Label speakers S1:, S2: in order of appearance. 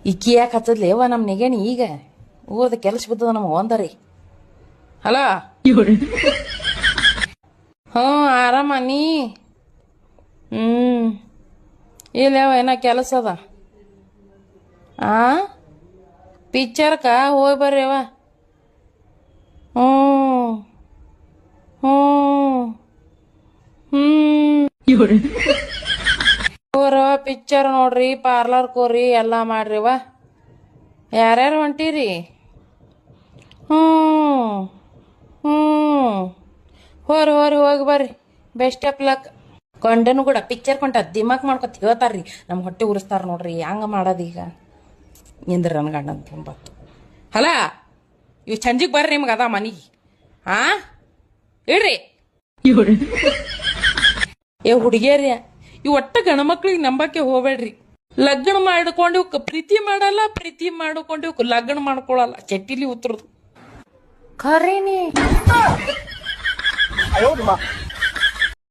S1: ಇಕ್ಕಿ ಯಾಕೆ ಹಚ್ಚದ್ಲೇವ ನಮ್ಮ ನೆಗೇಣಿ ಈಗ ಓದ ಕೆಲಸ ಬಿದ್ದದ ನಮ್ಗೆ ಒಂದರಿ. ಹಲೋ ಹ್ಞೂ ಆರಾಮ ನೀ? ಇಲ್ಲವ ಏನೋ ಕೆಲಸ ಅದ. ಪಿಕ್ಚರ್ಕ ಹೋಗಿ ಬರ್ರಿ ಅವ. ಹ್ಞೂ ಹ್ಞೂ ಹೋರವ ಪಿಕ್ಚರ್ ನೋಡ್ರಿ, ಪಾರ್ಲರ್ಗೆ ಹೋರಿ, ಎಲ್ಲ ಮಾಡ್ರಿವ. ಯಾರ್ಯಾರು ಹೊಂಟೀರಿ? ಹ್ಞೂ ಹ್ಞೂ ಹೋರಿ ಹೋರಿ ಹೋಗಿ ಬರ್ರಿ. Best of luck. ಕೊಂಡನು ಕೂಡ ಪಿಕ್ಚರ್ ಕೊಂಟ ದಿಮಾಕ್ ಮಾಡ್ಕೊತ ಹೇಳ್ತಾರ್ರಿ, ನಮ್ಮ ಹೊಟ್ಟೆ ಉರಿಸ್ತಾರ ನೋಡ್ರಿ. ಹಂಗ ಮಾಡೋದೀಗ ನಿಂದ್ರ ನನ್ನ ಗಂಡನ ತುಂಬತ್ತು. ಹಲ ಇವ್ ಸಂಜಿಗೆ ಬರ್ರಿ, ನಿಮ್ಗೆ ಅದ ಮನಿಗೆ. ಇಡ್ರಿ ಏ ಹುಡುಗಿಯರಿ, ಇವ್ ಒಟ್ಟ ಗಣಮಕ್ಳಿಗೆ ನಂಬಕ್ಕೆ ಹೋಗ್ಬೇಡ್ರಿ. ಲಗ್ನ ಮಾಡ್ಕೊಂಡು ಇವಕ್ಕೆ ಪ್ರೀತಿ ಮಾಡಲ್ಲ, ಪ್ರೀತಿ ಮಾಡ್ಕೊಂಡು ಇವಕ್ಕೆ ಲಗ್ನ ಮಾಡ್ಕೊಳಲ್ಲ. ಚಟ್ಟಿಲಿ ಉತ್ತರದು ಖರೇನಿ.